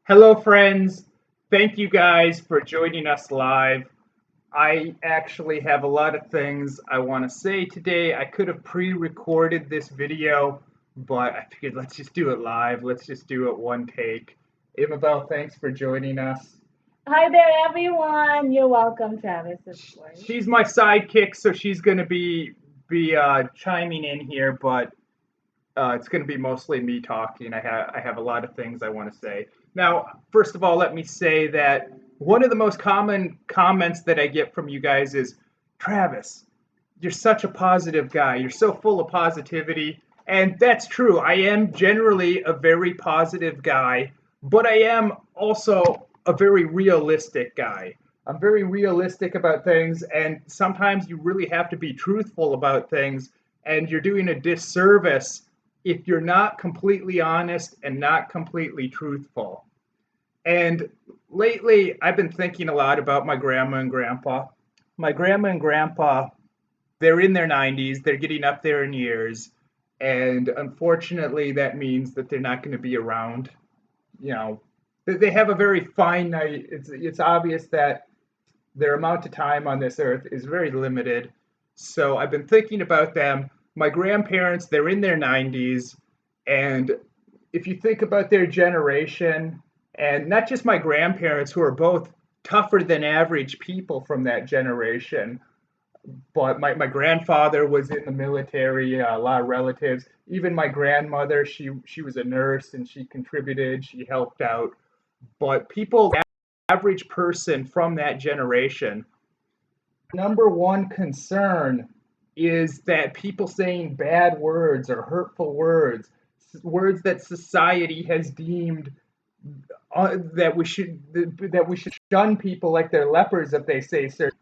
Hello, friends. Thank you guys for joining us live. I actually have a lot of things I want to say today. I could have pre recorded this video, but I figured let's just do it live. Let's just do it one take. Amabel, thanks for joining us. Hi there, everyone. You're welcome, Travis, of course. She's my sidekick, so she's going to be chiming in here, but it's going to be mostly me talking. I have a lot of things I want to say. Now, first of all, let me say that one of the most common comments that I get from you guys is, Travis, you're such a positive guy. You're so full of positivity. And that's true. I am generally a very positive guy, but I am also a very realistic guy. I'm very realistic about things, and sometimes you really have to be truthful about things, and you're doing a disservice if you're not completely honest and not completely truthful. And lately, I've been thinking a lot about my grandma and grandpa. My grandma and grandpa, they're in their 90s, they're getting up there in years, and unfortunately, that means that they're not going to be around. You know, they have a very finite, it's obvious that their amount of time on this earth is very limited. So I've been thinking about them. My grandparents, they're in their 90s. And if you think about their generation, and not just my grandparents, who are both tougher than average people from that generation, but my grandfather was in the military, a lot of relatives. Even my grandmother, she was a nurse and she contributed, she helped out. But people, average person from that generation, number one concern is that people saying bad words or hurtful words, words that society has deemed that we should shun people like they're lepers if they say certain.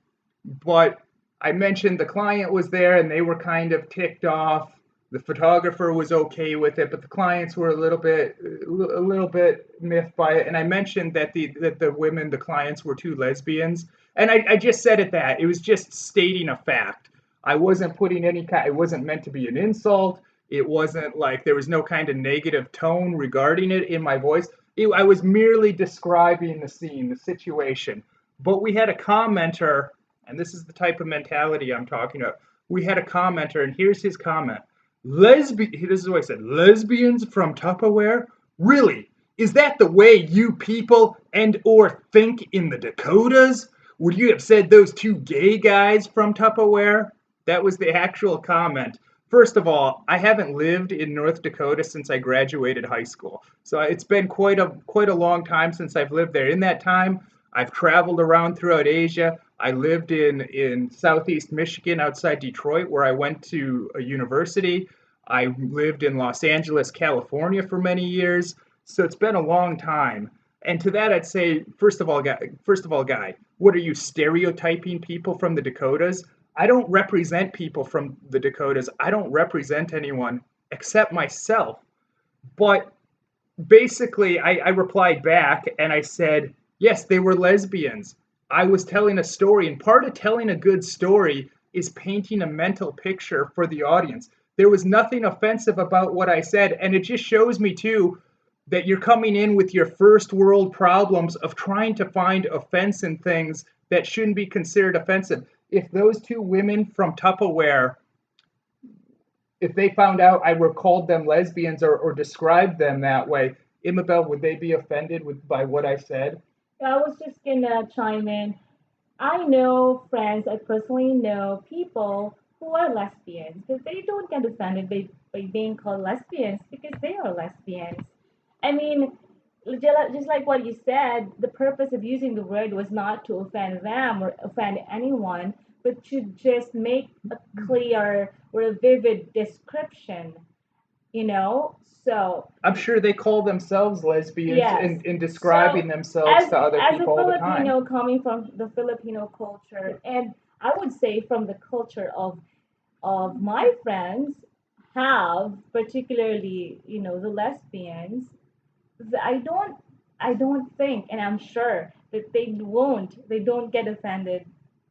But I mentioned the client was there and they were kind of ticked off. The photographer was okay with it, but the clients were a little bit miffed by it. And I mentioned that the women, the clients, were two lesbians, and I just said it that it was just stating a fact. I wasn't putting any kind. It wasn't meant to be an insult. It wasn't like there was no kind of negative tone regarding it in my voice. I was merely describing the scene, the situation. But we had a commenter, and this is the type of mentality I'm talking about. We had a commenter, and here's his comment. This is what I said. Lesbians from Tupperware? Really? Is that the way you people and or think in the Dakotas? Would you have said those two gay guys from Tupperware? That was the actual comment. First of all, I haven't lived in North Dakota since I graduated high school. So it's been quite a long time since I've lived there. In that time, I've traveled around throughout Asia. I lived in southeast Michigan outside Detroit, where I went to a university. I lived in Los Angeles, California for many years. So it's been a long time. And to that, I'd say, first of all, guy, what are you stereotyping people from the Dakotas? I don't represent people from the Dakotas. I don't represent anyone except myself. But basically, I replied back and I said, yes, they were lesbians. I was telling a story, and part of telling a good story is painting a mental picture for the audience. There was nothing offensive about what I said, and it just shows me, too, that you're coming in with your first world problems of trying to find offense in things that shouldn't be considered offensive. If those two women from Tupperware, if they found out I were called them lesbians or described them that way, Imabel, would they be offended by what I said? I was just gonna chime in. I know friends, I personally know people who are lesbians, but they don't get offended by being called lesbians because they are lesbians. I mean, just like what you said, the purpose of using the word was not to offend them or offend anyone, but to just make a clear or a vivid description, you know? So, I'm sure they call themselves lesbians yes. in So, describing themselves as to other as a people all the time. Filipino coming from the Filipino culture, and I would say from the culture of my friends have, particularly, the lesbians, I don't think, and I'm sure that they don't get offended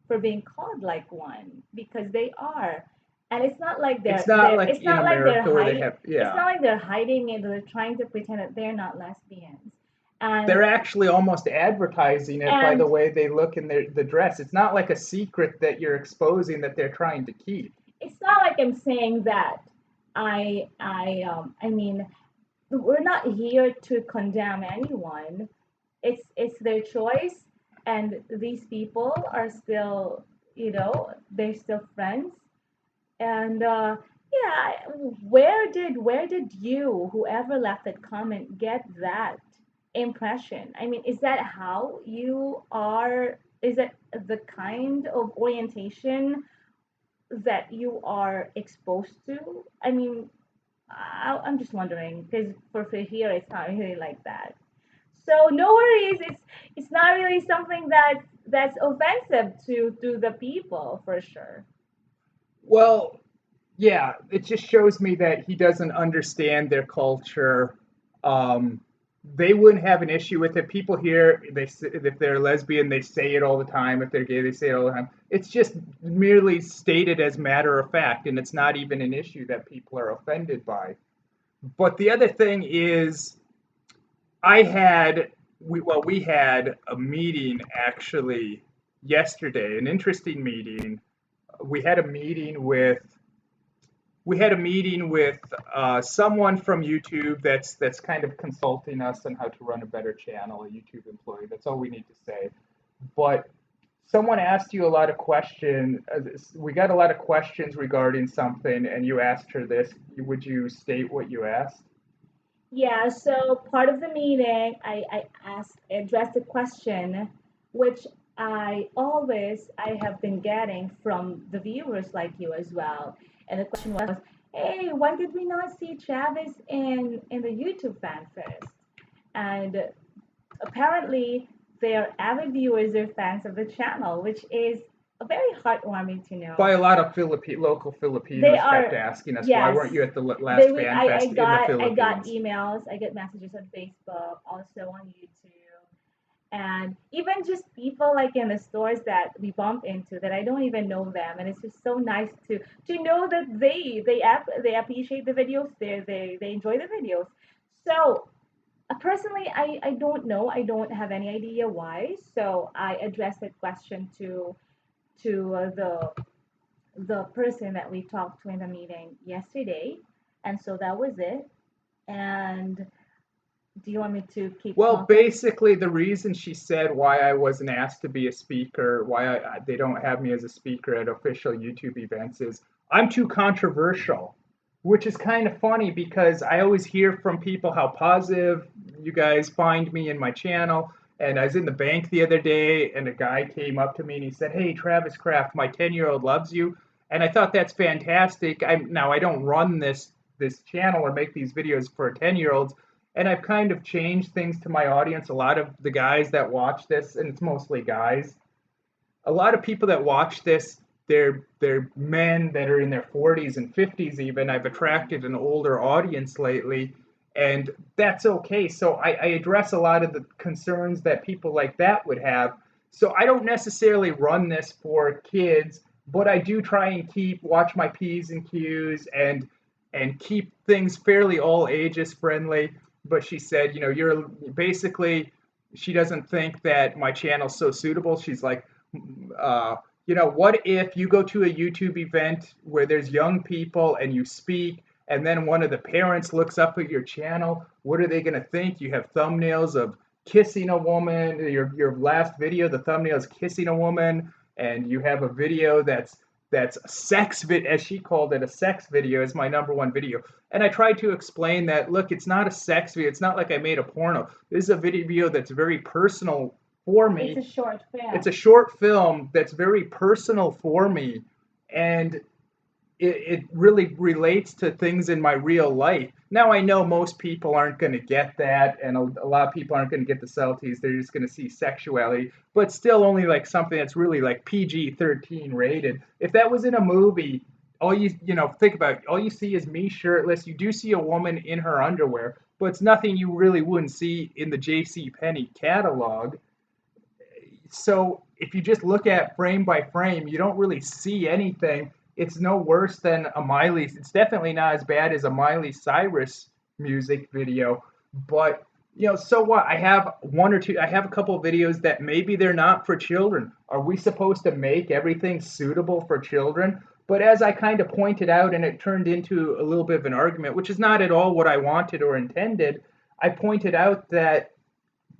for being called like one because they are. And it's not like It's not like it's in not like they're America where they hiding have, it's yeah. not like they're hiding it or they're trying to pretend that they're not lesbians. and They're actually almost advertising it by the and way they look in the dress. It's not like a secret that you're exposing that they're trying to keep. it's not like I'm saying that I mean, we're not here to condemn anyone. It's their choice, and these people are still, they're still friends. And yeah, where did you, whoever left that comment, get that impression? I mean, is that how you are? Is it the kind of orientation that you are exposed to? I mean, I'm just wondering because for here it's not really like that. So no worries. It's not really something that's offensive to the people for sure. Well, yeah, it just shows me that he doesn't understand their culture. Um, they wouldn't have an issue with it. People here, if they're lesbian, they say it all the time. If they're gay, they say it all the time. It's just merely stated as matter of fact, and it's not even an issue that people are offended by. But the other thing is, we had a meeting actually yesterday, an interesting meeting. We had a meeting with we had a meeting with someone from YouTube that's kind of consulting us on how to run a better channel, a YouTube employee. That's all we need to say. But someone asked you a lot of questions. We got a lot of questions regarding something, and you asked her this. Would you state what you asked? Yeah, so part of the meeting, I addressed a question which I have been getting from the viewers like you as well. And the question was, hey, why did we not see Travis in the YouTube Fan Fest? And apparently, their avid viewers are fans of the channel, which is very heartwarming to By know. a lot of local They Filipinos kept are, asking us, why yes. weren't you at the They last would. fan I fest in the got Philippines? emails. I get messages on Facebook, also on YouTube, and even just people like in the stores that we bump into that I don't even know them, and it's just so nice to know that they appreciate the videos. They enjoy the videos. So personally, I don't know. I don't have any idea why. So I addressed that question to the person that we talked to in the meeting yesterday, and so that was it. And do you want me to keep Well, talking? basically, the reason she said why I wasn't asked to be a speaker, why they don't have me as a speaker at official YouTube events, is I'm too controversial, which is kind of funny because I always hear from people how positive you guys find me in my channel. And I was in the bank the other day, and a guy came up to me and he said, "Hey, Travis Kraft, my 10-year-old loves you." And I thought that's fantastic. I don't run this channel or make these videos for 10-year-olds, and I've kind of changed things to my audience. A lot of the guys that watch this, and it's mostly guys, a lot of people that watch this, they're men that are in their 40s and 50s even. I've attracted an older audience lately, and that's okay. So I address a lot of the concerns that people like that would have. So I don't necessarily run this for kids, but I do try and watch my P's and Q's and keep things fairly all ages friendly. But she said, you're basically, she doesn't think that my channel's so suitable. She's like, uh, what if you go to a YouTube event where there's young people and you speak, and then one of the parents looks up at your channel? What are they going to think? You have thumbnails of kissing a woman. Your last video, the thumbnail is kissing a woman, and you have a video that's a as she called it, a sex video is my number one video. And I tried to explain that, look, it's not a sex video. It's not like I made a porno. This is a video that's very personal for It's a me. short It's a film. short film that's very personal for me, and it really relates to things in my real life. Now I know most people aren't going to get that, and a lot of people aren't going to get the subtleties. They're just going to see sexuality, but still only like something that's really like PG-13 rated. If that was in a movie, all think about it, all you see is me shirtless. You do see a woman in her underwear, but it's nothing you really wouldn't see in the J.C. Penney catalog. So if you just look at frame by frame, you don't really see anything. It's no worse than a Miley. It's definitely not as bad as a Miley Cyrus music video, but So what? I have one or two, I have a couple of videos that maybe they're not for children. Are we supposed to make everything suitable for children? But as I kind of pointed out, and it turned into a little bit of an argument, which is not at all what I wanted or intended, I pointed out that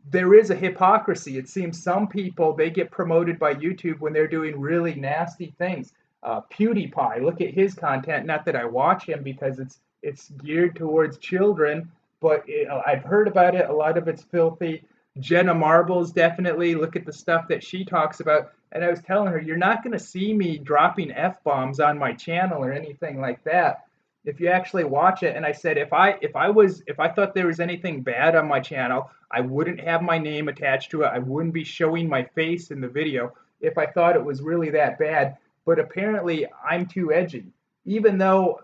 there is a hypocrisy. It seems some people they get promoted by YouTube when they're doing really nasty things. PewDiePie, look at his content. Not that I watch him because it's geared towards children, but I've heard about it. A lot of it's filthy. Jenna Marbles, definitely. Look at the stuff that she talks about. And I was telling her, you're not going to see me dropping f bombs on my channel or anything like that if you actually watch it. And I said if I thought there was anything bad on my channel, I wouldn't have my name attached to it. I wouldn't be showing my face in the video if I thought it was really that bad. But apparently I'm too edgy. Even though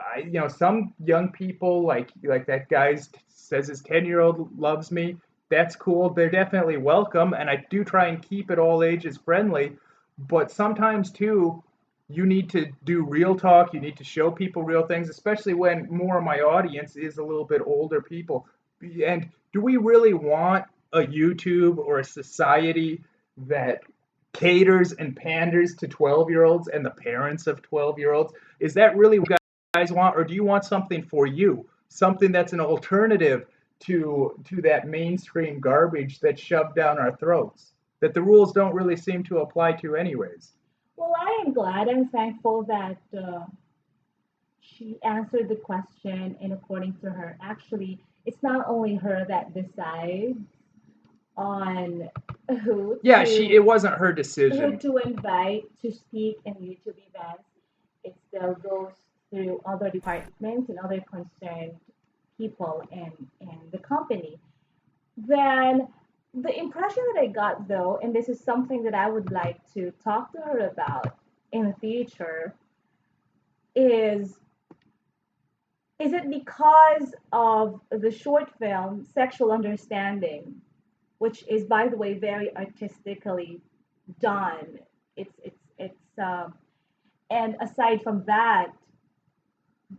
some young people like that guy says his 10-year-old loves me, that's cool. They're definitely welcome, and I do try and keep it all ages friendly. But sometimes too, you need to do real talk. You need to show people real things, especially when more of my audience is a little bit older people. And do we really want a YouTube or a society that caters and panders to 12-year-olds and the parents of 12-year-olds? Is that really what you guys want, or do you want something for you? Something that's an alternative to that mainstream garbage that's shoved down our throats that the rules don't really seem to apply to anyways. Well, I am glad and thankful that she answered the question, and according to her, actually, it's not only her that decides on who Yeah, to it wasn't her who decision. to invite to speak in YouTube events. It still goes through other departments and other concerned people and the company. Then the impression that I got though, and this is something that I would like to talk to her about in the future, is is it because of the short film Sexual Understanding, which is by the way very artistically done. It's and aside from that,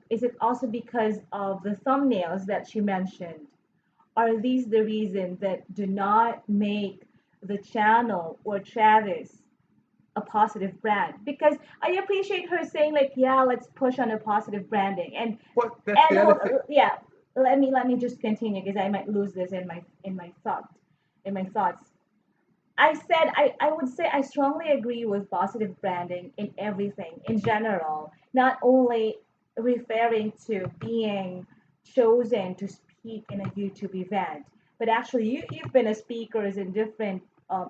is it also because of the thumbnails that she mentioned? Are these the reasons that do not make the channel or Travis a positive brand? Because I appreciate her saying like, yeah, let's push on a positive branding. Well, that's And the other hold, thing. yeah, let me just continue because I might lose this in my thoughts. I would say I strongly agree with positive branding in everything in general, not only referring to being chosen to speak in a YouTube event, but actually you've been a speaker in different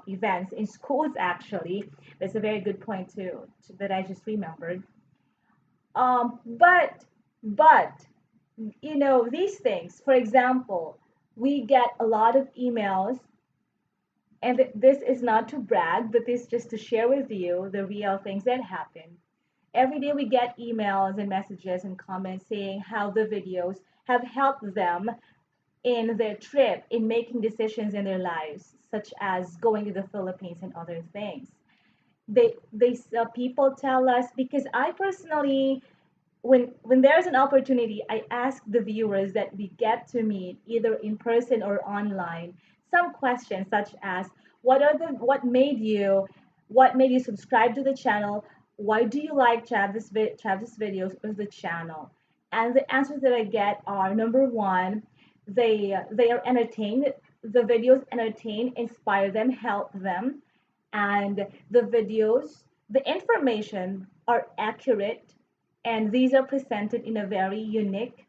events in schools actually. That's a very good point too that I just remembered. But these things, for example, we get a lot of emails, and this is not to brag, but this is just to share with you the real things that happen. Every day we get emails and messages and comments saying how the videos have helped them in their trip, in making decisions in their lives, such as going to the Philippines and other things. People tell us, because I personally, when there's an opportunity, I ask the viewers that we get to meet either in person or online some questions such as what made you subscribe to the channel, why do you like Travis videos or the channel? And the answers that I get are: number one, they are entertained, the videos entertain, inspire them, help them, and the information are accurate, and these are presented in a very unique,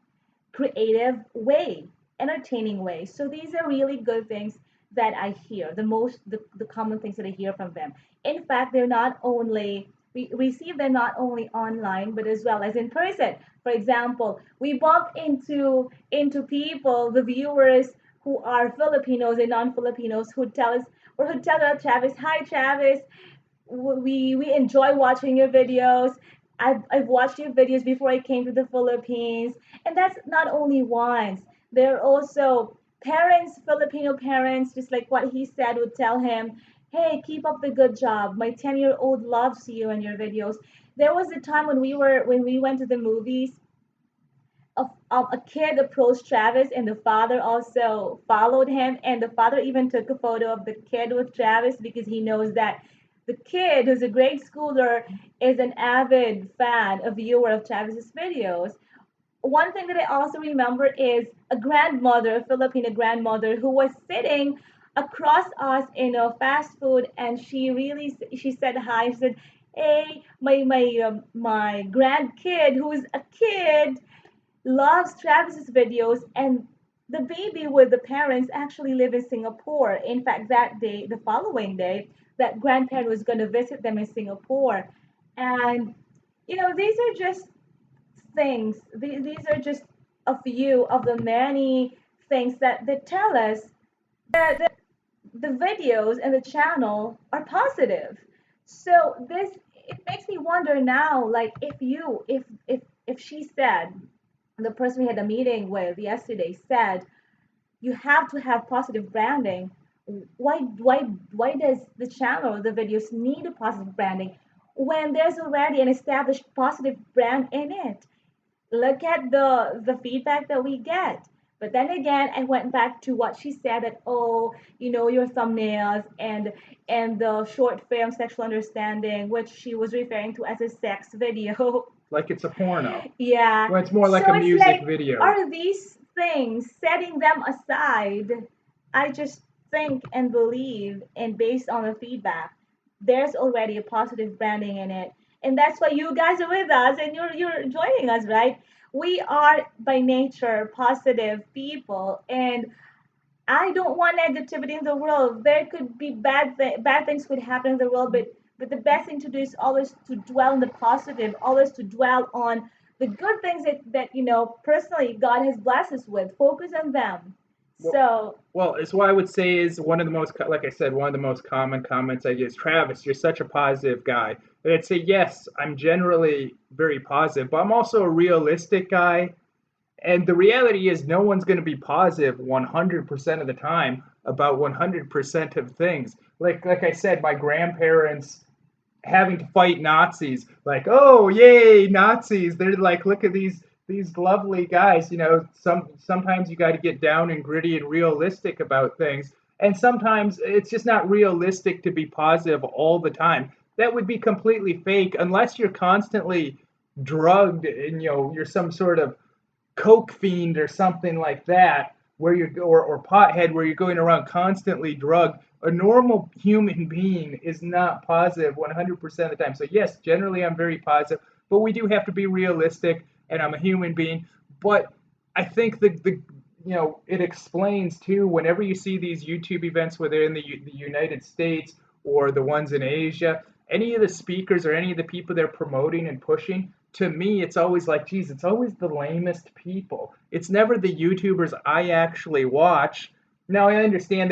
creative way, entertaining way. So these are really good things that I hear. The common things that I hear from them. In fact, they're not only we receive them not only online but as well as in person. For example, we bump into people, the viewers who are Filipinos and non-Filipinos, who tell us or who tell us, Travis, hi Travis, we enjoy watching your videos. I've watched your videos before I came to the Philippines. And that's not only once. There are also parents, Filipino parents, just like what he said, would tell him, hey, keep up the good job. My 10-year-old loves you and your videos. There was a time when we went to the movies. a kid approached Travis, and the father also followed him, and the father even took a photo of the kid with Travis because he knows that the kid, who's a grade schooler, is an avid fan, a viewer of Travis's videos. One thing that I also remember is a grandmother, a Filipino grandmother, who was sitting across us in a fast food, and she said hi. She said, "Hey, my grandkid, who is a kid, loves Travis's videos, and the baby with the parents actually live in Singapore. In fact, that day, the following day, that grandparent was going to visit them in Singapore, and these are just things. These are just a few of the many things that tell us that the videos and the channel are positive. So this it makes me wonder now, like if she said, the person we had a meeting with yesterday said, you have to have positive branding. Why does the channel or the videos need a positive branding when there's already an established positive brand in it? Look at the feedback that we get. But then again, I went back to what she said, that, oh, your thumbnails and the short film Sexual Understanding, which she was referring to as a sex video. Like it's a porno. Yeah. Well, it's more like So a it's music like, video. are these things, setting them aside, I just think and believe, and based on the feedback, there's already a positive branding in it. And that's why you guys are with us and you're joining us, right? We are by nature positive people, and I don't want negativity in the world. There could be bad things could happen in the world, but the best thing to do is always to dwell on the positive, always to dwell on the good things that personally God has blessed us with. Focus on them. Well, So well, it's what I would say is one of the most, like I said, one of the most common comments I get is, Travis, you're such a positive guy. And I'd say, yes, I'm generally very positive, but I'm also a realistic guy. And the reality is, no one's going to be positive 100% of the time about 100% of things. Like I said, my grandparents having to fight Nazis, like, oh yay, Nazis! They're like, look at these lovely guys. Sometimes you got to get down and gritty and realistic about things, and sometimes it's just not realistic to be positive all the time. That would be completely fake unless you're constantly drugged and you're some sort of coke fiend or something like that, where you're or pothead, where you're going around constantly drugged. A normal human being is not positive 100% of the time. So yes, generally I'm very positive, but we do have to be realistic, and I'm a human being. But I think it explains too, whenever you see these YouTube events, whether in the United States or the ones in Asia, any of the speakers or any of the people they're promoting and pushing, to me, it's always like, geez, it's always the lamest people. It's never the YouTubers I actually watch. Now, I understand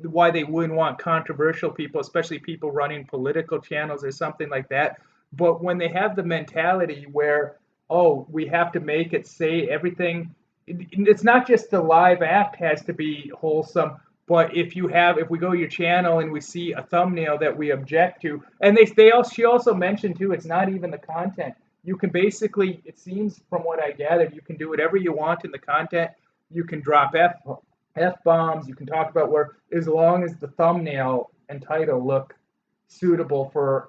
why they wouldn't want controversial people, especially people running political channels or something like that. But when they have the mentality where, oh, we have to make it say everything, it's not just the live act has to be wholesome, but if we go to your channel and we see a thumbnail that we object to, and she also mentioned too, it's not even the content. You can basically, it seems from what I gathered, you can do whatever you want in the content. You can drop f bombs. You can talk about as long as the thumbnail and title look suitable for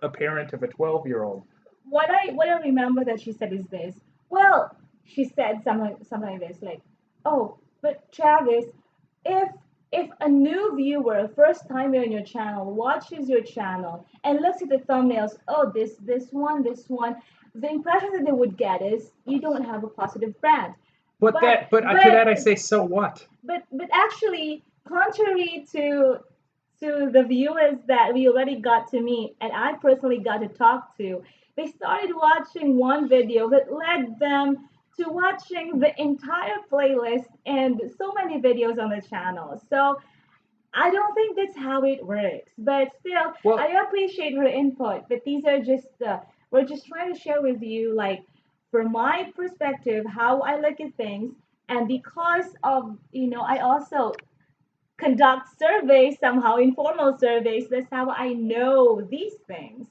a parent of a 12-year-old. what I remember that she said is this. Well, she said something like this, like, oh, but Travis, if a new viewer, first timer on your channel, watches your channel and looks at the thumbnails, oh, this one, the impression that they would get is you don't have a positive brand. But to that I say, so what? But actually, contrary to the viewers that we already got to meet and I personally got to talk to, they started watching one video that led them to watching the entire playlist and so many videos on the channel. So I don't think that's how it works. But still, Well, I appreciate her input. But these are just we're just trying to share with you, like, from my perspective, how I look at things. And because of, I also conduct surveys, somehow informal surveys. That's how I know these things.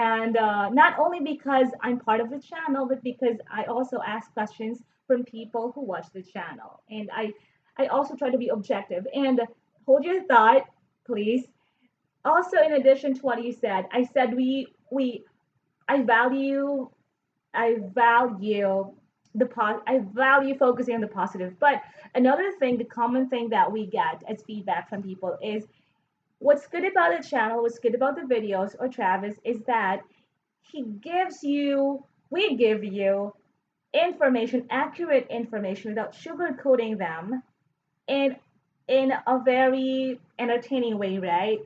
And not only because I'm part of the channel, but because I also ask questions from people who watch the channel. And I also try to be objective. And hold your thought, please. Also, in addition to what you said, I said I value I value I value focusing on the positive. But another thing, the common thing that we get as feedback from people is what's good about the channel, what's good about the videos or Travis is that we give you information, accurate information without sugarcoating them in in a very entertaining way, right?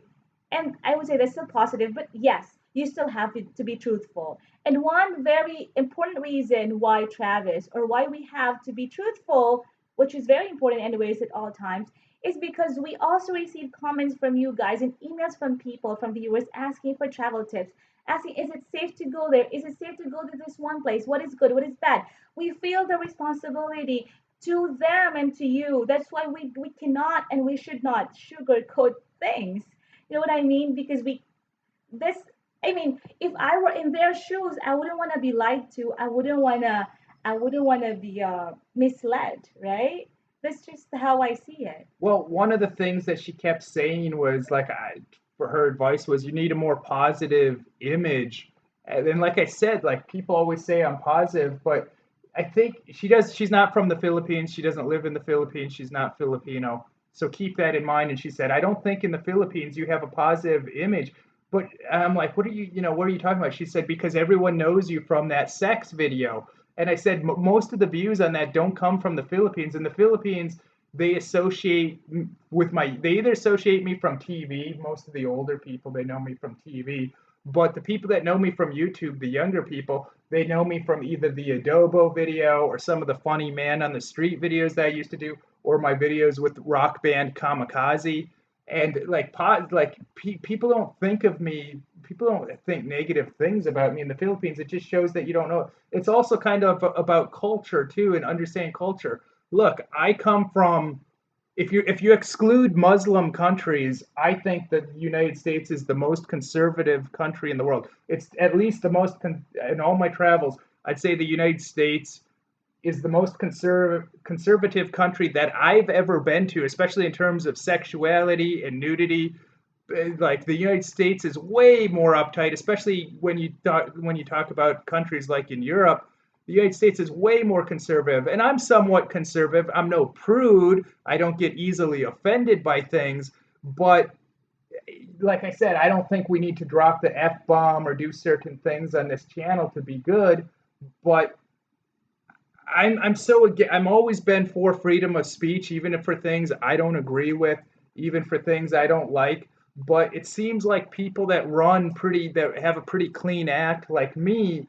And I would say that's still positive, but yes, you still have to be truthful. And one very important reason why Travis or why we have to be truthful, which is very important anyways at all times, is because we also receive comments from you guys and emails from people, from viewers asking for travel tips, asking, is it safe to go there? Is it safe to go to this one place? What is good? What is bad? We feel the responsibility to them and to you. That's why we cannot and we should not sugarcoat things. You know what I mean? Because this, I mean, if I were in their shoes, I wouldn't want to be lied to. I wouldn't want to be misled, right? That's just how I see it. Well, one of the things that she kept saying was like, for her advice was you need a more positive image. And then, like I said, like people always say I'm positive, but I think she does. She's not from the Philippines. She doesn't live in the Philippines. She's not Filipino. So keep that in mind. And she said, I don't think in the Philippines you have a positive image. But I'm like, what are what are you talking about? She said, because everyone knows you from that sex video. And I said, most of the views on that don't come from the Philippines. In the Philippines, they associate they either associate me from TV. Most of the older people, they know me from TV. But the people that know me from YouTube, the younger people, they know me from either the adobo video or some of the funny man on the street videos that I used to do, or my videos with rock band Kamikaze. And like people don't think of me, people don't think negative things about me in the Philippines. It just shows that you don't know. It's also kind of about culture too, and understanding culture. Look, I come from, if you exclude Muslim countries, I think that the United States is the most conservative country in the world. It's at least the most in all my travels. I'd say the United States is the most conservative country that I've ever been to, especially in terms of sexuality and nudity. Like the United States is way more uptight, especially when you talk about countries like in Europe. The United States is way more conservative, and I'm somewhat conservative. I'm no prude. I don't get easily offended by things, but like I said, I don't think we need to drop the F bomb or do certain things on this channel to be good. But I'm always been for freedom of speech, even if for things I don't agree with, even for things I don't like. But it seems like people that have a pretty clean act, like me,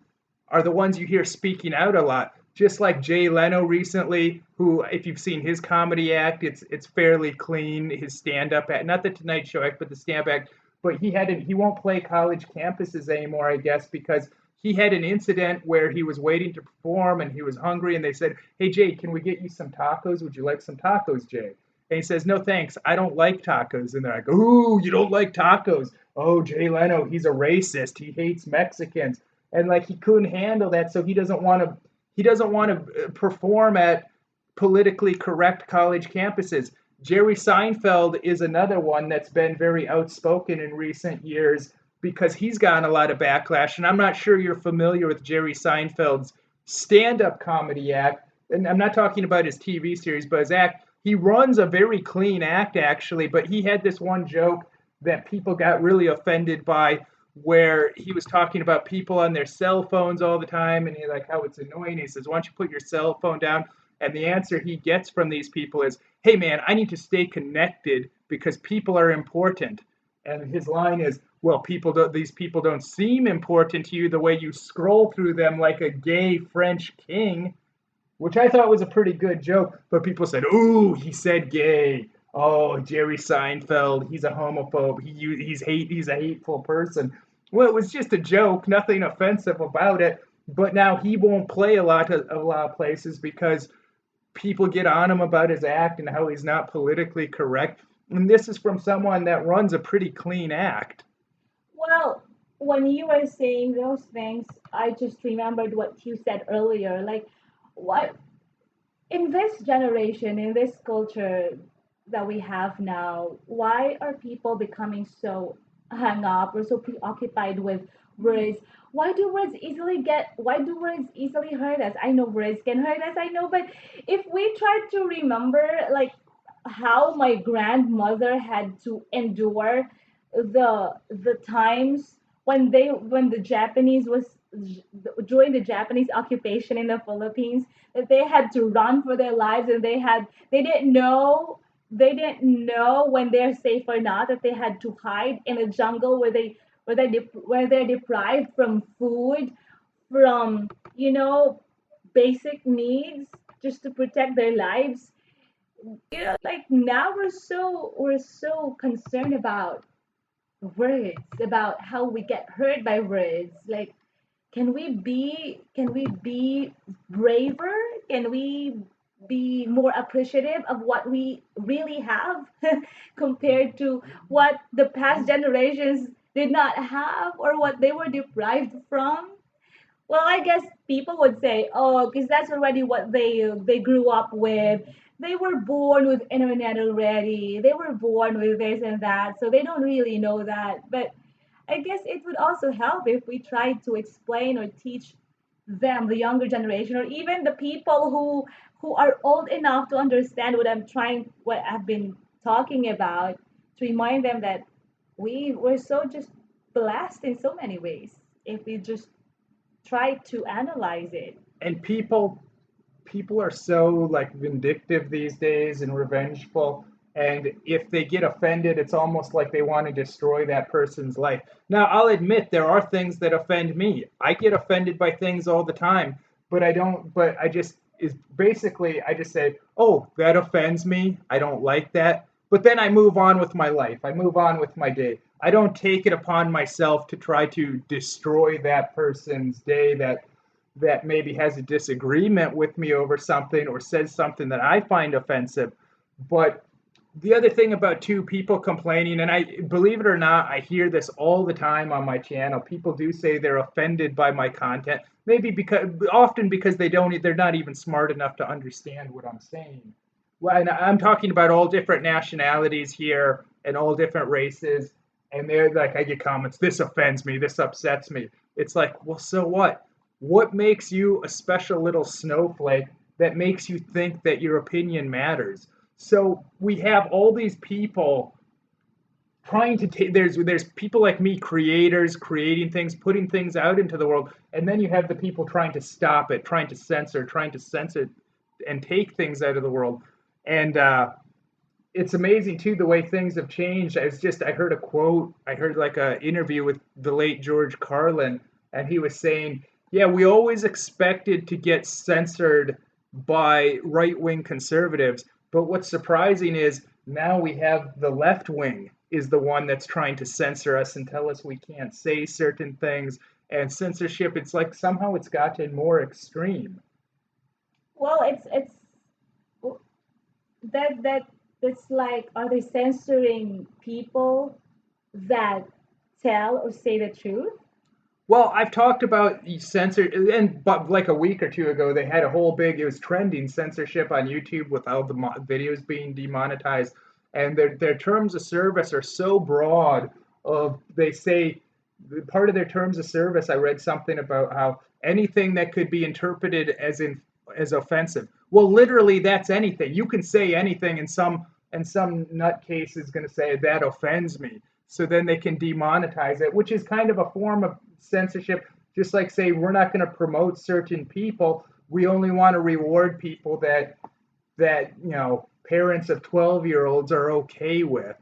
are the ones you hear speaking out a lot. Just like Jay Leno recently, who, if you've seen his comedy act, it's fairly clean. His stand-up act, not the Tonight Show act, but the stand-up act. But he won't play college campuses anymore, I guess, because he had an incident where he was waiting to perform and he was hungry, and they said, "Hey Jay, can we get you some tacos? Would you like some tacos, Jay?" And he says, "No thanks, I don't like tacos." And they're like, "Ooh, you don't like tacos? Oh, Jay Leno, he's a racist. He hates Mexicans." And like he couldn't handle that, so he doesn't want to perform at politically correct college campuses. Jerry Seinfeld is another one that's been very outspoken in recent years because he's gotten a lot of backlash. And I'm not sure you're familiar with Jerry Seinfeld's stand-up comedy act. And I'm not talking about his TV series, but his act. He runs a very clean act, actually, but he had this one joke that people got really offended by, where he was talking about people on their cell phones all the time, and he like how it's annoying. He says, "Why don't you put your cell phone down?" And the answer he gets from these people is, "Hey man, I need to stay connected because people are important." And his line is, "Well, these people don't seem important to you the way you scroll through them like a gay French king," which I thought was a pretty good joke. But people said, "Ooh, he said gay. Oh, Jerry Seinfeld, he's a homophobe. He's a hateful person." Well, it was just a joke, nothing offensive about it. But now he won't play a lot of places because people get on him about his act and how he's not politically correct. And this is from someone that runs a pretty clean act. Well, when you were saying those things, I just remembered what you said earlier. Like, what in this generation, in this culture that we have now, why are people becoming so hung up or so preoccupied with words? Why do words easily hurt us? I know words can hurt us, I know, but if we try to remember, like, how my grandmother had to endure the times when the Japanese was during the Japanese occupation in the Philippines, that they had to run for their lives, and they didn't know when they're safe or not, that they had to hide in a jungle where they're deprived from food, from basic needs, just to protect their lives. Like, now we're so concerned about words, about how we get hurt by words. Like, can we be braver? Can we be more appreciative of what we really have compared to what the past generations did not have, or what they were deprived from? Well, I guess people would say, oh, because that's already what they grew up with. They were born with internet already. They were born with this and that, so they don't really know that. But I guess it would also help if we tried to explain or teach them, the younger generation, or even the people who are old enough to understand what I've been talking about, to remind them that we were so just blessed in so many ways if we just try to analyze it. And people are so like vindictive these days and revengeful, and if they get offended it's almost like they want to destroy that person's life. Now I'll admit there are things that offend me. I get offended by things all the time, but I don't but I just is basically I just say, oh, that offends me, I don't like that, but then I move on with my life, I move on with my day. I don't take it upon myself to try to destroy that person's day that maybe has a disagreement with me over something or says something that I find offensive. But the other thing about two people complaining, and I believe it or not, I hear this all the time on my channel. People do say they're offended by my content, maybe because they're not even smart enough to understand what I'm saying. Well, and I'm talking about all different nationalities here and all different races, and they're like, I get comments, this offends me, this upsets me. It's like, well, so what? What makes you a special little snowflake that makes you think that your opinion matters? So we have all these people trying to take there's people like me, creators, creating things, putting things out into the world, and then you have the people trying to stop it, trying to censor and take things out of the world. And it's amazing too the way things have changed. I heard a quote, I heard like a interview with the late George Carlin, and he was saying, yeah, we always expected to get censored by right-wing conservatives, but what's surprising is now we have the left wing is the one that's trying to censor us and tell us we can't say certain things. And censorship, it's like somehow it's gotten more extreme. Well, it's that that's like, are they censoring people that tell or say the truth? Well, I've talked about censor, and but like a week or two ago, they had a whole big. It was trending censorship on YouTube with all the videos being demonetized, and their terms of service are so broad. Of they say part of their terms of service, I read something about how anything that could be interpreted as offensive. Well, literally, that's anything. You can say anything, and some nutcase is going to say that offends me. So then they can demonetize it, which is kind of a form of censorship. Just like say we're not going to promote certain people. We only want to reward people that parents of 12-year-olds are okay with.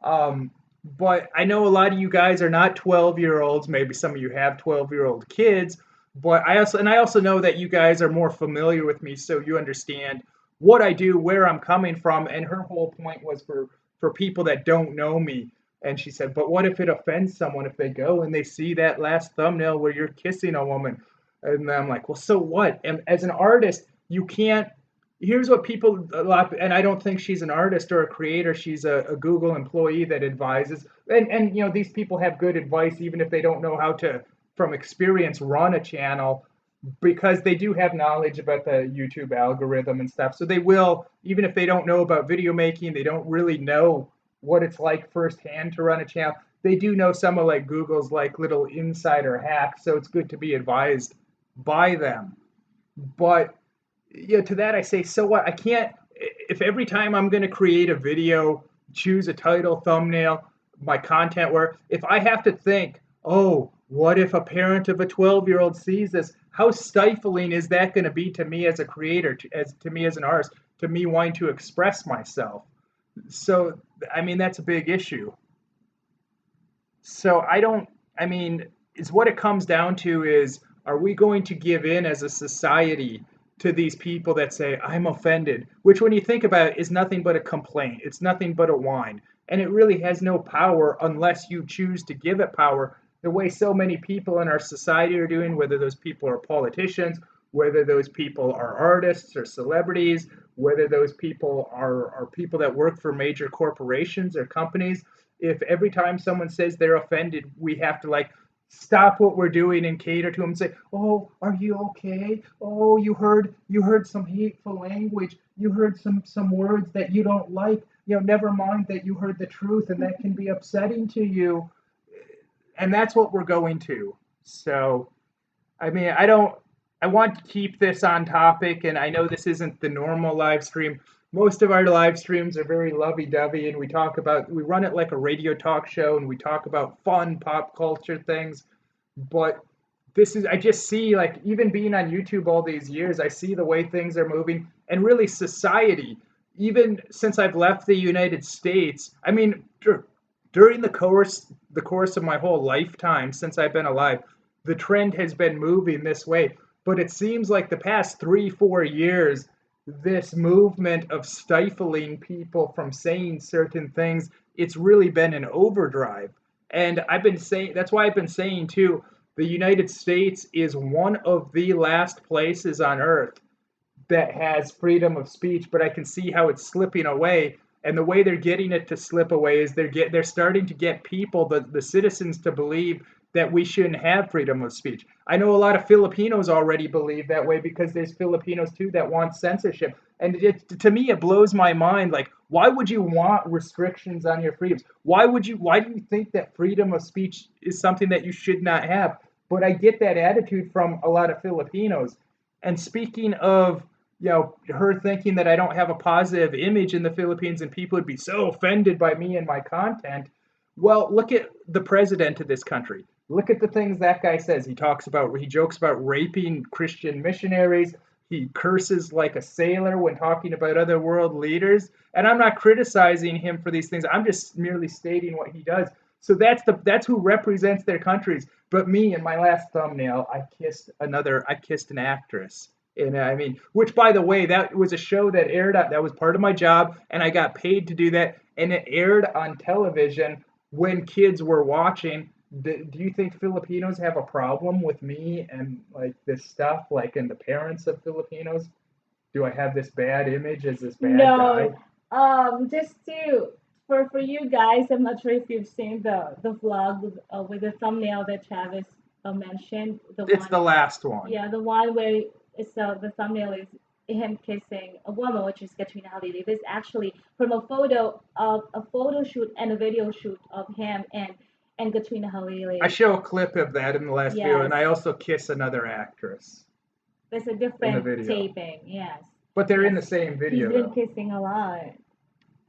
But I know a lot of you guys are not 12-year-olds. Maybe some of you have 12-year-old kids. But I also know that you guys are more familiar with me, so you understand what I do, where I'm coming from. And her whole point was for people that don't know me. And she said, but what if it offends someone if they go and they see that last thumbnail where you're kissing a woman? And I'm like, well, so what? And as an artist, you can't here's what people a lot, and I don't think she's an artist or a creator. She's a Google employee that advises, and these people have good advice even if they don't know how to, from experience, run a channel, because they do have knowledge about the YouTube algorithm and stuff. So they will, even if they don't know about video making, they don't really know what it's like firsthand to run a channel. They do know some of like Google's like little insider hacks, so it's good to be advised by them. But to that I say, so what? I can't, if every time I'm going to create a video, choose a title, thumbnail, my content, where if I have to think, oh, what if a parent of a 12-year-old sees this? How stifling is that going to be to me as a creator, to me as an artist, to me wanting to express myself? So, I mean, that's a big issue. So I don't, I mean, is what it comes down to is, are we going to give in as a society to these people that say, I'm offended, which when you think about it is nothing but a complaint. It's nothing but a whine. And it really has no power unless you choose to give it power, the way so many people in our society are doing, whether those people are politicians, whether those people are artists or celebrities, whether those people are people that work for major corporations or companies. If every time someone says they're offended, we have to like stop what we're doing and cater to them and say, "Oh, are you okay? Oh, you heard some hateful language. You heard some words that you don't like. Never mind that you heard the truth, and that can be upsetting to you." And that's what we're going to. So, I mean, I want to keep this on topic, and I know this isn't the normal live stream. Most of our live streams are very lovey-dovey, and we run it like a radio talk show, and we talk about fun pop culture things. But I just see, like, even being on YouTube all these years, I see the way things are moving, and really society, even since I've left the United States. I mean, during the course of my whole lifetime since I've been alive, the trend has been moving this way. But it seems like the past 3-4 years, this movement of stifling people from saying certain things, it's really been an overdrive. And I've been saying, that's why I've been saying too, the United States is one of the last places on earth that has freedom of speech, but I can see how it's slipping away. And the way they're getting it to slip away is they're starting to get people, the citizens, to believe that we shouldn't have freedom of speech. I know a lot of Filipinos already believe that way because there's Filipinos too that want censorship. And to me, it blows my mind. Like, why would you want restrictions on your freedoms? Why do you think that freedom of speech is something that you should not have? But I get that attitude from a lot of Filipinos. And speaking of, her thinking that I don't have a positive image in the Philippines and people would be so offended by me and my content. Well, look at the president of this country. Look at the things that guy says. He jokes about raping Christian missionaries. He curses like a sailor when talking about other world leaders. And I'm not criticizing him for these things. I'm just merely stating what he does. So that's who represents their countries. But me, in my last thumbnail, I kissed an actress. And I mean, which, by the way, that was a show that aired that was part of my job, and I got paid to do that, and it aired on television when kids were watching. Do you think Filipinos have a problem with me and like this stuff, like, and the parents of Filipinos? Do I have this bad image as this bad guy? No, just to for you guys, I'm not sure if you've seen the vlog with the thumbnail that Travis mentioned. The It's one, the last one. yeah, the one where it's the thumbnail is him kissing a woman, which is Katrina Halili. This is actually from a photo shoot and a video shoot of him and Katrina I Halili. show a clip of that in the last video, Yes, and I also kiss another actress there's a in the different video. taping. Yes, But they're in yes, the same he's video been though. kissing a lot.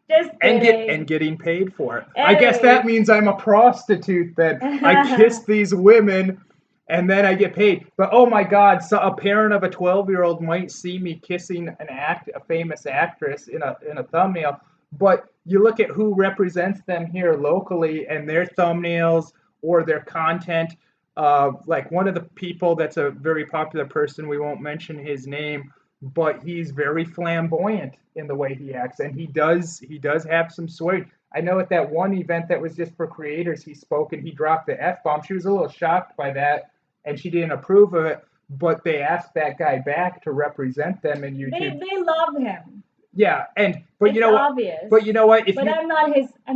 Just And kidding. getting paid for it. I guess that Anyways. means I'm a prostitute then. I kiss these women and then I get paid. But oh my God, so a parent of a 12-year-old might see me kissing a famous actress in a thumbnail. But you look at who represents them here locally and their thumbnails or their content. Like one of the people that's a very popular person, we won't mention his name, but he's very flamboyant in the way he acts, and he does have some swearing. I know at that one event that was just for creators, he spoke and he dropped the F bomb. She was a little shocked by that, and she didn't approve of it. but they asked that guy back to represent them in YouTube. They love him. Yeah, and but you It's know what? obvious. But you know what? If But you I'm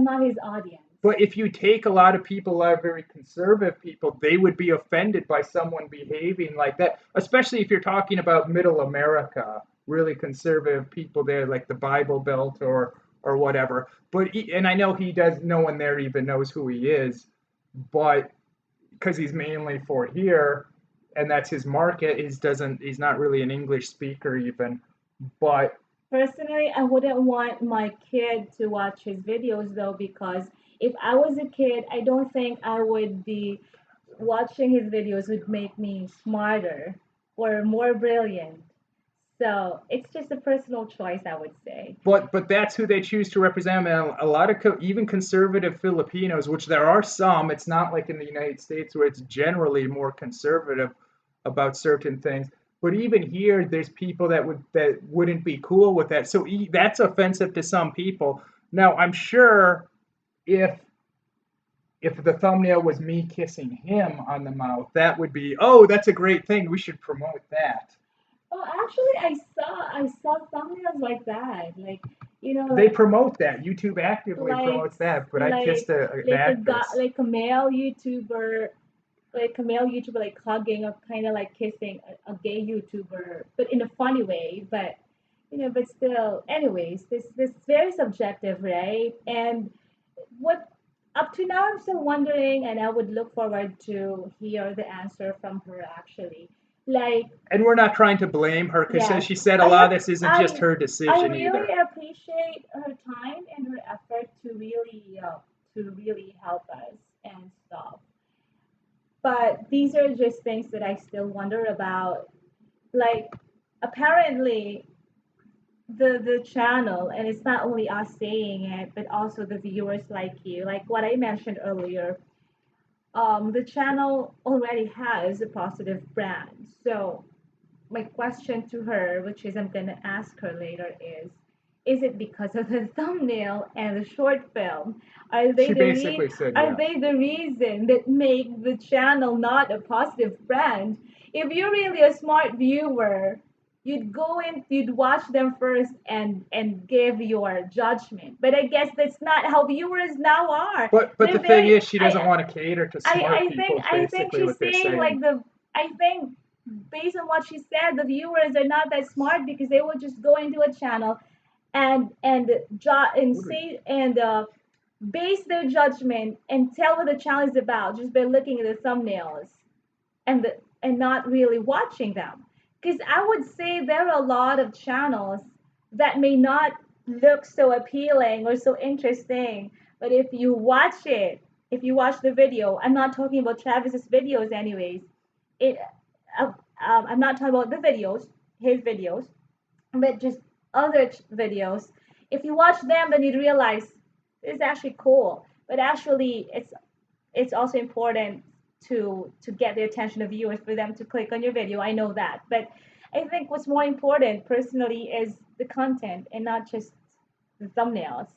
not his audience. but if you take a lot of people, a lot of very conservative people, they would be offended by someone behaving like that, especially if you're talking about middle America, really conservative people there, like the Bible Belt or whatever. And I know he does. No one there even knows who he is, but because he's mainly for here, and that's his market. He's not really an English speaker even, but Personally, I wouldn't want my kid to watch his videos though, because if I was a kid, I don't think I would be watching his videos would make me smarter or more brilliant. So it's just a personal choice, I would say. but that's who they choose to represent them. And a lot of even conservative Filipinos, which there are some, it's not like in the United States where it's generally more conservative about certain things. But even here, there's people that wouldn't be cool with that. So that's offensive to some people. Now, I'm sure if if the thumbnail was me kissing him on the mouth, that would be, oh, that's a great thing. We should promote that. Oh, actually, I saw thumbnails like that, like They promote that. YouTube actively like promotes that. But I kissed an actress. like a male YouTuber, like hugging or kind of like kissing a gay YouTuber, but in a funny way. But but still, anyways, this very subjective, right? And what up to now, I'm still wondering, and I would look forward to hear the answer from her actually. Like, And we're not trying to blame her because yes, she said a I lot of ap- this isn't just her I decision really either. appreciate her time and her effort to really help us and stuff. But these are just things that I still wonder about. Like, apparently, the channel, and it's not only us saying it, but also the viewers like you, like what I mentioned earlier. The channel already has a positive brand. So my question to her, which is I'm gonna ask her later, is it because of the thumbnail and the short film? Are they She the basically said are yes. they the reason that make the channel not a positive brand? If you're really a smart viewer, you'd go in, you'd watch them first and give your judgment. But I guess that's not how viewers now are. But the They're thing very is, she doesn't want to cater to smart people. Is I think basically she's what they're saying like saying. the I think based on what she said, the viewers are not that smart because they will just go into a channel and What do we- say and base their judgment and tell what the channel is about just by looking at the thumbnails and not really watching them. Because I would say there are a lot of channels that may not look so appealing or so interesting, but if you watch the video, I'm not talking about Travis's videos, anyways. It, I'm not talking about the videos, his videos, but just other videos. If you watch them, then you'd realize it's actually cool. But actually, it's also important to get the attention of viewers for them to click on your video. I know that, but I think what's more important personally is the content and not just the thumbnails.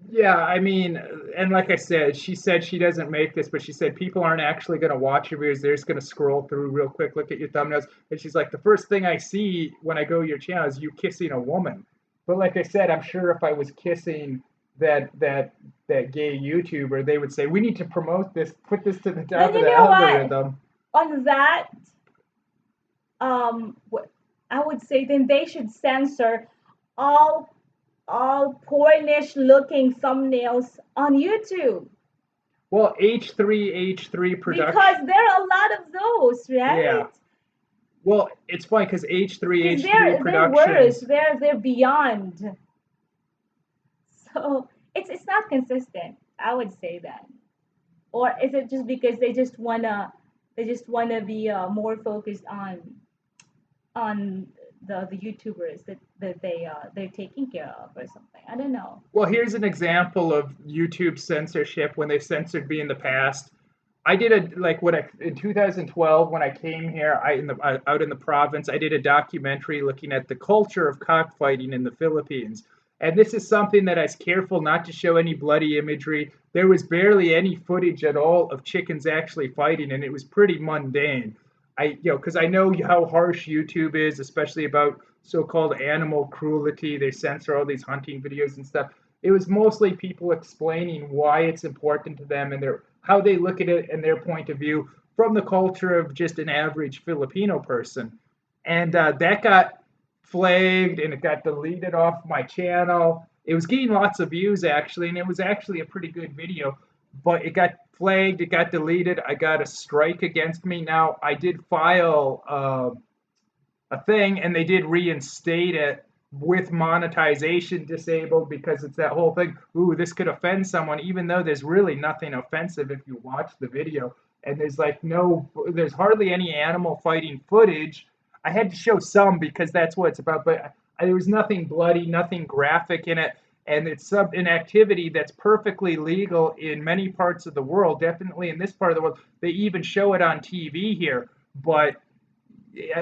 Yeah, I mean, and like I said, she said she doesn't make this, but she said people aren't actually going to watch your videos. They're just going to scroll through real quick, look at your thumbnails. And she's like, the first thing I see when I go to your channel is you kissing a woman. But like I said, I'm sure if I was kissing that gay YouTuber, they would say, we need to promote this, put this to the Then top of you the know what? algorithm. On that, I would say then they should censor all all pornish looking thumbnails on YouTube Well, H3 because production. there are a lot of those, Yeah. right? Well, it's funny because Because H3 they're worse. Productions. They're beyond. So it's not consistent. I would say that. Or is it just because they just wanna be more focused on the YouTubers that they're taking care of or something? I don't know. Well, here's an example of YouTube censorship when they censored me in the past. I did a like when I in 2012 when I came here, out in the province, I did a documentary looking at the culture of cockfighting in the Philippines. And this is something that I was careful not to show any bloody imagery. There was barely any footage at all of chickens actually fighting, and it was pretty mundane. because I know how harsh YouTube is, especially about so-called animal cruelty. They censor all these hunting videos and stuff. It was mostly people explaining why it's important to them and their how they look at it and their point of view from the culture of just an average Filipino person. And that got flagged and it got deleted off my channel. It was getting lots of views actually, and it was actually a pretty good video, but it got flagged, it got deleted. I got a strike against me. Now, I did file a thing and they did reinstate it with monetization disabled because it's that whole thing. Ooh, this could offend someone, even though there's really nothing offensive if you watch the video. And there's hardly any animal fighting footage. I had to show some because that's what it's about, but there was nothing bloody, nothing graphic in it. And it's an activity that's perfectly legal in many parts of the world, definitely in this part of the world. They even show it on TV here, but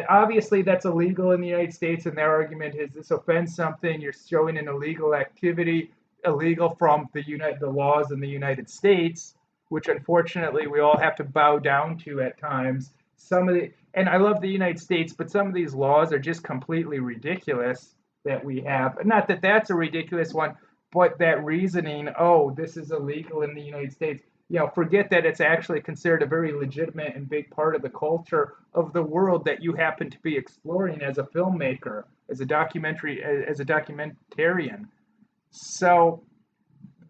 obviously that's illegal in the United States, and their argument is this offends something. You're showing an illegal activity, illegal from the laws in the United States, which unfortunately we all have to bow down to at times. And I love the United States, but some of these laws are just completely ridiculous that we have. Not that that's a ridiculous one, but that reasoning, oh, this is illegal in the United States. Forget that it's actually considered a very legitimate and big part of the culture of the world that you happen to be exploring as a filmmaker, as a documentarian. So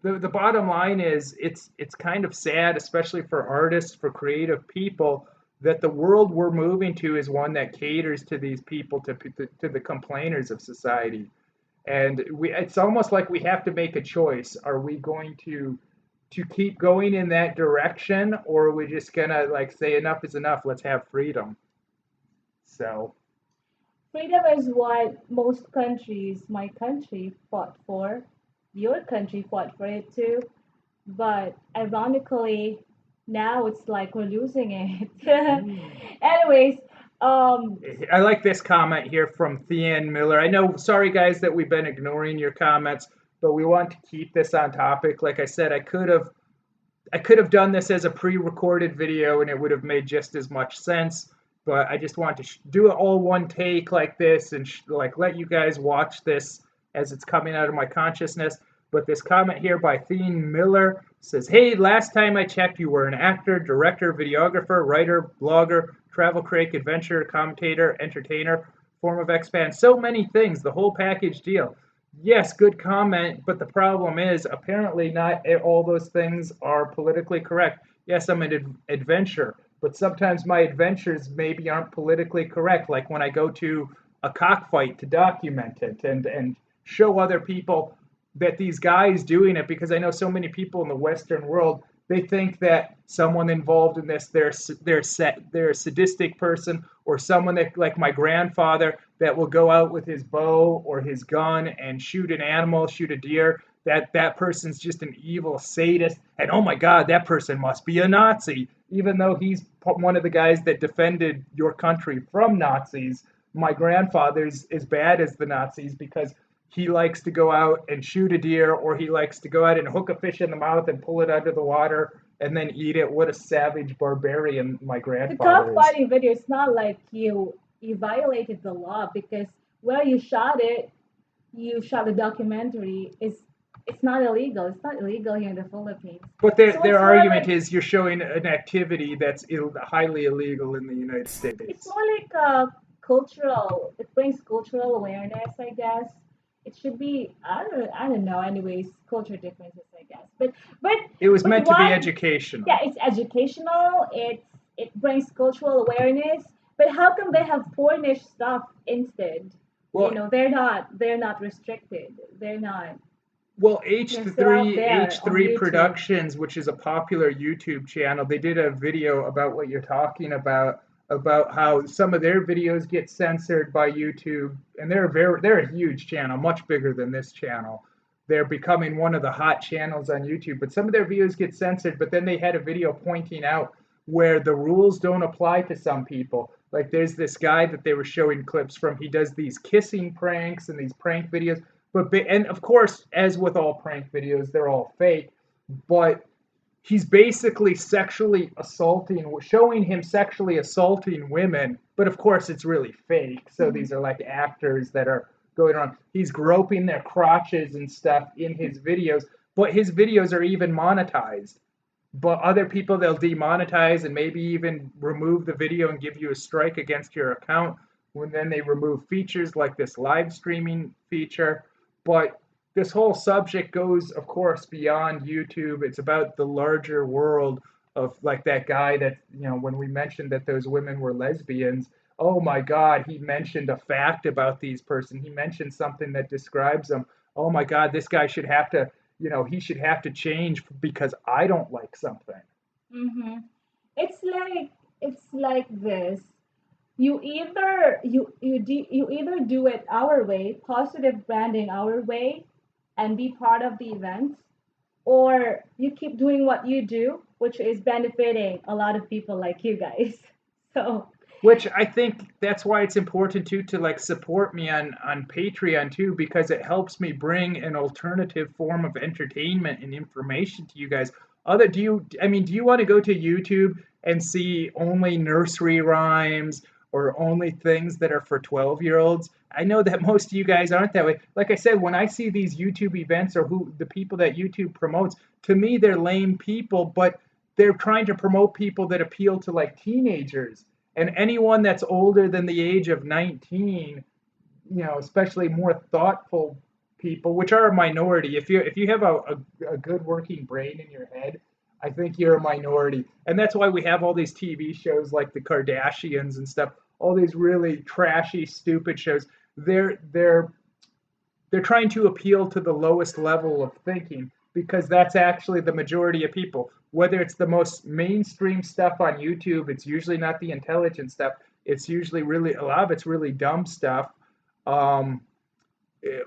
the bottom line is it's kind of sad, especially for artists, for creative people, that the world we're moving to is one that caters to these people, to the complainers of society. And it's almost like we have to make a choice. Are we going to keep going in that direction, or are we just gonna say enough is enough, let's have freedom? So Freedom is what most countries, my country, fought for. Your country fought for it too. But ironically, now it's like we're losing it. Anyways, um, I like this comment here from Thean Miller. I know, sorry guys that we've been ignoring your comments, but we want to keep this on topic. Like I said, I could have done this as a pre-recorded video and it would have made just as much sense, but I just want to do it all one take like this and let you guys watch this as it's coming out of my consciousness. But this comment here by Thean Miller says, "Hey, last time I checked, you were an actor, director, videographer, writer, blogger, travel critic, adventurer, commentator, entertainer, form of expat, so many things, the whole package deal." Yes, good comment, but the problem is apparently not all those things are politically correct. Yes, I'm an adventurer, but sometimes my adventures maybe aren't politically correct, like when I go to a cockfight to document it and show other people that these guys doing it, because I know so many people in the Western world, they think that someone involved in this, they're a sadistic person, or someone that, like my grandfather, that will go out with his bow or his gun and shoot an animal, shoot a deer, that person's just an evil sadist, and oh my God, that person must be a Nazi, even though he's one of the guys that defended your country from Nazis. My grandfather's as bad as the Nazis because he likes to go out and shoot a deer, or he likes to go out and hook a fish in the mouth and pull it under the water and then eat it. What a savage barbarian my the grandfather is. cockfighting video, it's not like you violated the law because where you shot the documentary. It's not illegal. It's not illegal here in the Philippines. But So their it's more argument like is you're showing an activity that's highly illegal in the United it's States. more like a cultural. It brings cultural awareness, I guess. It should be. I don't know. Anyways, culture differences, I guess. But It was but meant to be one, yeah, educational. it's educational. It brings cultural awareness. But how come they have pornish stuff instead? Well, They're not restricted. They're not. Well, They're still out H3 there on H3 YouTube. Productions, which is a popular YouTube channel, they did a video about what you're talking about how some of their videos get censored by YouTube, and they're a huge channel, much bigger than this channel. They're becoming one of the hot channels on YouTube, but some of their videos get censored, but then they had a video pointing out where the rules don't apply to some people. Like there's this guy that they were showing clips from. He does these kissing pranks and these prank videos, and of course, as with all prank videos, they're all fake. But he's basically sexually assaulting, showing him sexually assaulting women, but of course it's really fake. So Mhm. these are like actors that are going on. He's groping their crotches and stuff in his videos, but his videos are even monetized. But other people they'll demonetize and maybe even remove the video and give you a strike against your account when then they remove features like this live streaming feature. But this whole subject goes, of course, beyond YouTube. It's about the larger world of like that guy that, when we mentioned that those women were lesbians, oh my God, he mentioned a fact about these person. He mentioned something that describes them. Oh my God, this guy should have to, he should have to change because I don't like something. Mm-hmm. It's like this. You either do it our way, positive branding our way, and be part of the event, or you keep doing what you do, which is benefiting a lot of people like you guys. So, Which I think that's why it's important too to like support me on Patreon too, because it helps me bring an alternative form of entertainment and information to you guys. Do you want to go to YouTube and see only nursery rhymes or only things that are for 12-year-olds? I know that most of you guys aren't that way. Like I said, when I see these YouTube events or who the people that YouTube promotes, to me they're lame people, but they're trying to promote people that appeal to like teenagers and anyone that's older than the age of 19, especially more thoughtful people, which are a minority. If you have a good working brain in your head, I think you're a minority. And that's why we have all these TV shows like the Kardashians and stuff, all these really trashy, stupid shows. They're trying to appeal to the lowest level of thinking because that's actually the majority of people. Whether it's the most mainstream stuff on YouTube, it's usually not the intelligent stuff. It's usually really a lot of it's really dumb stuff. Um,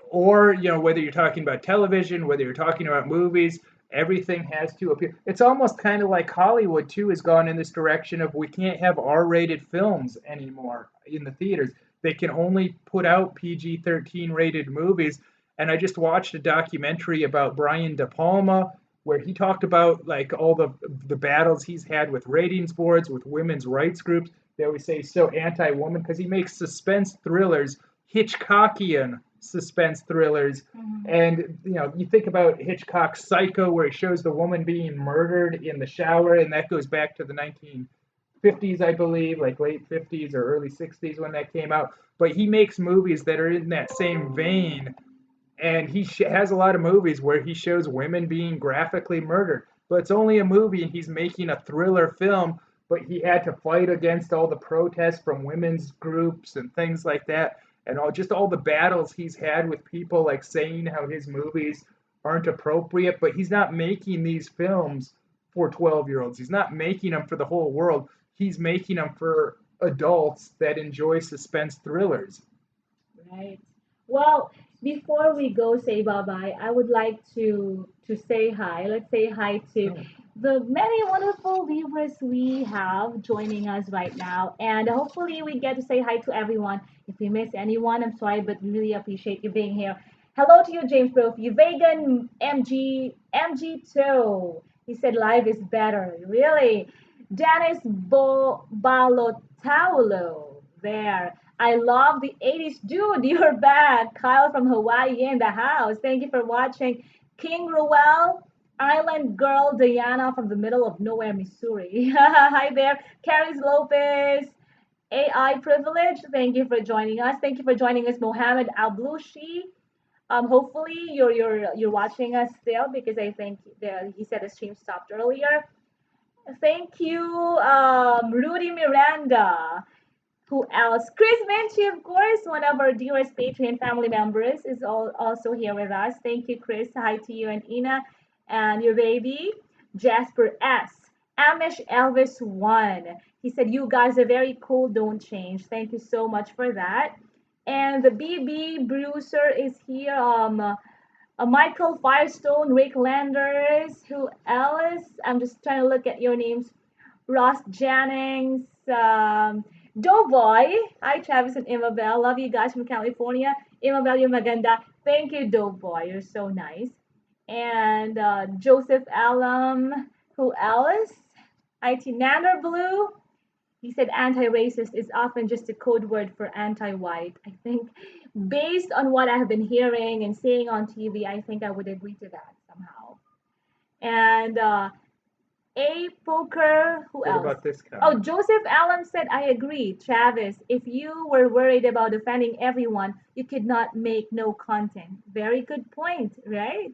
or whether you're talking about television, whether you're talking about movies, everything has to appeal. It's almost kind of like Hollywood too has gone in this direction of we can't have R-rated films anymore in the theaters. They can only put out PG-13 rated movies. And I just watched a documentary about Brian De Palma where he talked about like all the battles he's had with ratings boards, with women's rights groups. They always say he's so anti-woman because he makes suspense thrillers, Hitchcockian suspense thrillers. mhm. And you think about Hitchcock's Psycho, where he shows the woman being murdered in the shower, and that goes back to the 1950s, I believe, like late 50s or early 60s when that came out. But he makes movies that are in that same vein, and he has a lot of movies where he shows women being graphically murdered. But it's only a movie, and he's making a thriller film. But he had to fight against all the protests from women's groups and things like that, and all the battles he's had with people like saying how his movies aren't appropriate. But he's not making these films for 12-year-olds. He's not making them for the whole world. He's making them for adults that enjoy suspense thrillers. Right. Well, before we go say bye-bye, I would like to say hi. Let's say hi to Oh, the many wonderful viewers we have joining us right now. And hopefully we get to say hi to everyone. If we miss anyone, I'm sorry, but we really appreciate you being here. Hello to you, James Brophy, Vegan MG Toe. He said live is better. Really? Dennis Balotaulo there. I love the 80s. Dude, you're back. Kyle from Hawaii in the house. Thank you for watching. King Ruel, Island Girl Diana from the middle of nowhere, Missouri. Hi there. Caris Lopez, AI Privilege. Thank you for joining us. Thank you for joining us, Mohammed Ablushi. Hopefully you're watching us still because I think he said the stream stopped earlier. Thank you, Rudy Miranda. Who else? Chris Vinci, of course, one of our dearest Patreon family members, is also here with us. Thank you, Chris. Hi to you and Ina and your baby. Jasper S. Amish Elvis 1. He said, you guys are very cool. Don't change. Thank you so much for that. And the BB Bruiser is here. Michael Firestone, Rick Landers. Who else? I'm just trying to look at your names. Ross Jennings, Doughboy. Hi, Travis and Imabel. Love you guys from California. Imabel, you're maganda. Thank you, Doughboy. You're so nice. And Joseph Allam. Who else? IT Nanner Blue. He said anti-racist is often just a code word for anti-white. I think based on what I have been hearing and seeing on TV, I think I would agree to that somehow. And A Poker, who What else? about this Oh, comment? Joseph Allen said, I agree. Travis, if you were worried about offending everyone, you could not make no content. Very good point, right?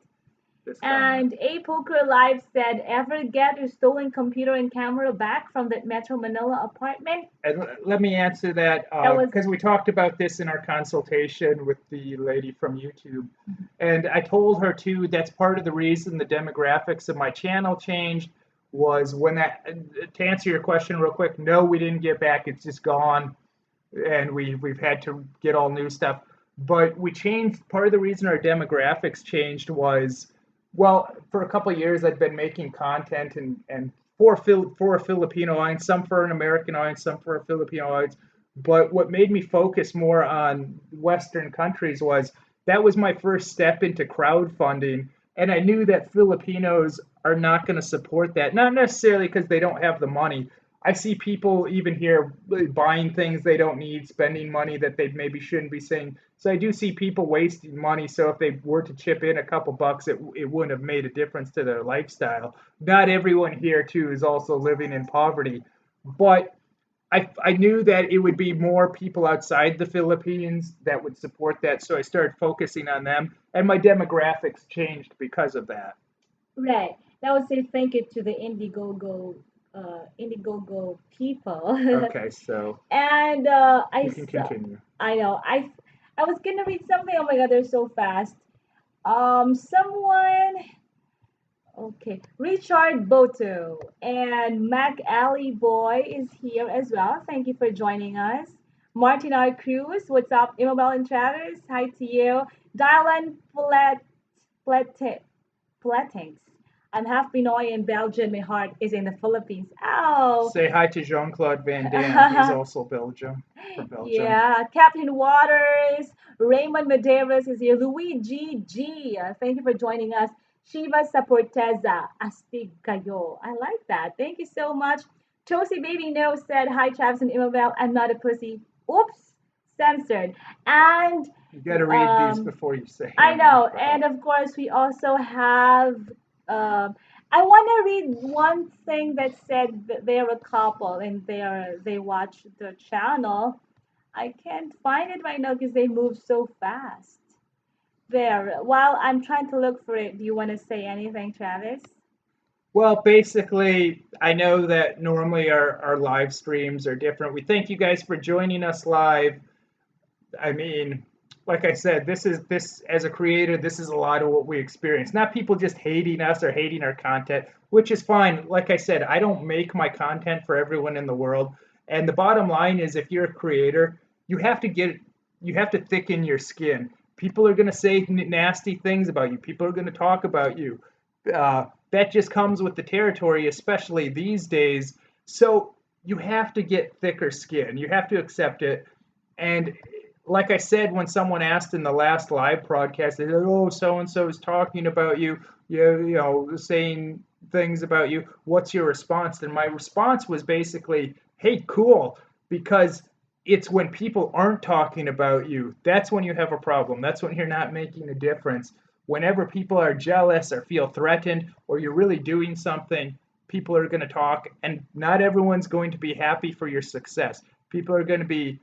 This comment. And A Poker Live said, ever get your stolen computer and camera back from that Metro Manila apartment? And let me answer that That was, because we talked about this in our consultation with the lady from YouTube. And I told her too, that's part of the reason the demographics of my channel changed was when that, to answer your question real quick, no, we didn't get back. It's just gone. And we've had to get all new stuff. But we changed, part of the reason our demographics changed was, well, for a couple of years I'd been making content and for a Filipino audience, some for an American audience, some for a Filipino audience. But what made me focus more on Western countries was that was my first step into crowdfunding. And I knew that Filipinos are not going to support that, not necessarily because they don't have the money. I see people even here buying things they don't need, spending money that they maybe shouldn't be saying. So I do see people wasting money. So if they were to chip in a couple bucks, it wouldn't have made a difference to their lifestyle. Not everyone here too is also living in poverty, but I knew that it would be more people outside the Philippines that would support that. So I started focusing on them, and my demographics changed because of that. right. That would say thank you to the Indiegogo people. Okay, so And you can continue. I know, I was gonna read something. Oh my God, they're so fast. Someone, okay, Richard Boto and Mac Alley Boy is here as well. Thank you for joining us. Martin R. Cruz, what's up? Imabel and Travis, hi to you. Dylan Plet, Pletings. I'm half Pinoy and Belgian. My heart is in the Philippines. Oh, Say hi to Jean-Claude Van Damme. He's also from Belgium. yeah. Captain Waters, Raymond Medeiros is here. Luigi G. Thank you for joining us. Shiva Saporteza, Astig kayo. I like that. Thank you so much. Tosi Baby No said, hi, Travis and Imabel. I'm not a pussy. Oops, censored. And You got to read these before you say I anything. know. And of course, we also have. Um, I want to read one thing that said that they're a couple and they watch the channel. I can't find it right now because they move so fast. There. While I'm trying to look for it, do you want to say anything, Travis? Well, basically, I know that normally our live streams are different. We thank you guys for joining us live. I mean, like I said, this as a creator, this is a lot of what we experience. Not people just hating us or hating our content, which is fine. Like I said, I don't make my content for everyone in the world. And the bottom line is if you're a creator, you have to thicken your skin. People are going to say nasty things about you. People are going to talk about you. That just comes with the territory, especially these days. So you have to get thicker skin. You have to accept it. And like I said, when someone asked in the last live broadcast, they said, "Oh, so and so is talking about you, saying things about you. What's your response?" And my response was basically, "Hey, cool," because it's when people aren't talking about you that's when you have a problem. That's when you're not making a difference. Whenever people are jealous or feel threatened, or you're really doing something, people are going to talk, and not everyone's going to be happy for your success. People are going to be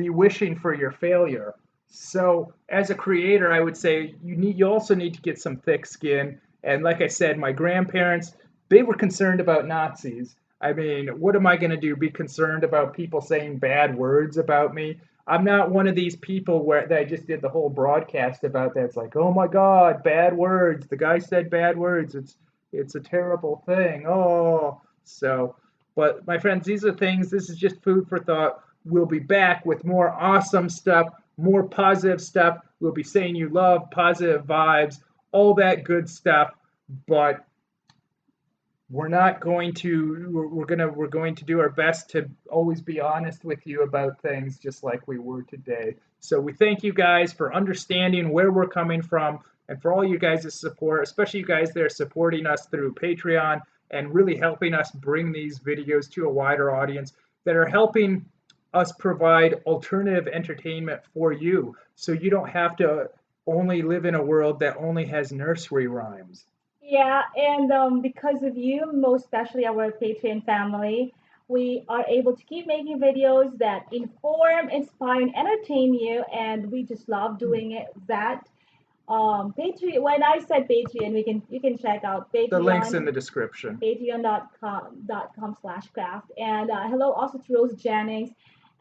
wishing for your failure. So as a creator, I would say you also need to get some thick skin. And like I said, my grandparents, they were concerned about Nazis. I mean, what am I going to do? Be concerned about people saying bad words about me? I'm not one of these people where that I just did the whole broadcast about that. It's like, oh my God, bad words. The guy said bad words. It's a terrible thing. Oh, so, but my friends, these are things. This is just food for thought. We'll be back with more awesome stuff, more positive stuff. We'll be saying you love, positive vibes, all that good stuff. But we're not going to we're going to do our best to always be honest with you about things just like we were today. So we thank you guys for understanding where we're coming from and for all you guys' support, especially you guys that are supporting us through Patreon and really helping us bring these videos to a wider audience that are helping us provide alternative entertainment for you so you don't have to only live in a world that only has nursery rhymes. Yeah, and because of you, most especially our Patreon family, we are able to keep making videos that inform, inspire, and entertain you, and we just love doing it. That Patreon. When I said Patreon, we can you can check out The link's in Patreon, the description. patreon.com/craft. And hello also to Rose Jennings.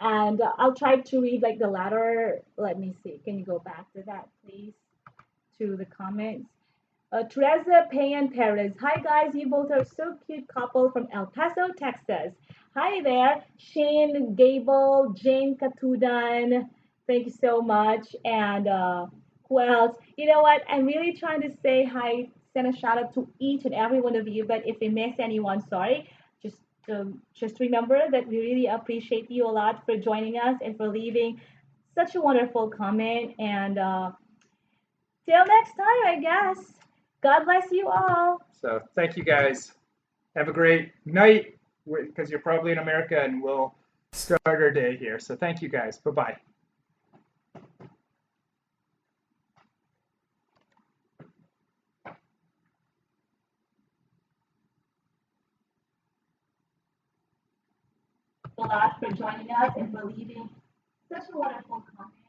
And I'll try to read like the letter. Let me see. Can you go back to that, please? To the comments. Teresa Payan Perez. Hi guys, you both are so cute couple from El Paso, Texas. Hi there, Shane Gable, Jane Katudan. Thank you so much. And who else? You know what? I'm really trying to say hi, send a shout out to each and every one of you. But if I miss anyone, sorry. Just remember that we really appreciate you a lot for joining us and for leaving such a wonderful comment. And till next time, I guess. God bless you all. So thank you guys. Have a great night because you're probably in America and we'll start our day here. So thank you guys. Bye bye. A lot for joining us and for leaving such a wonderful comment.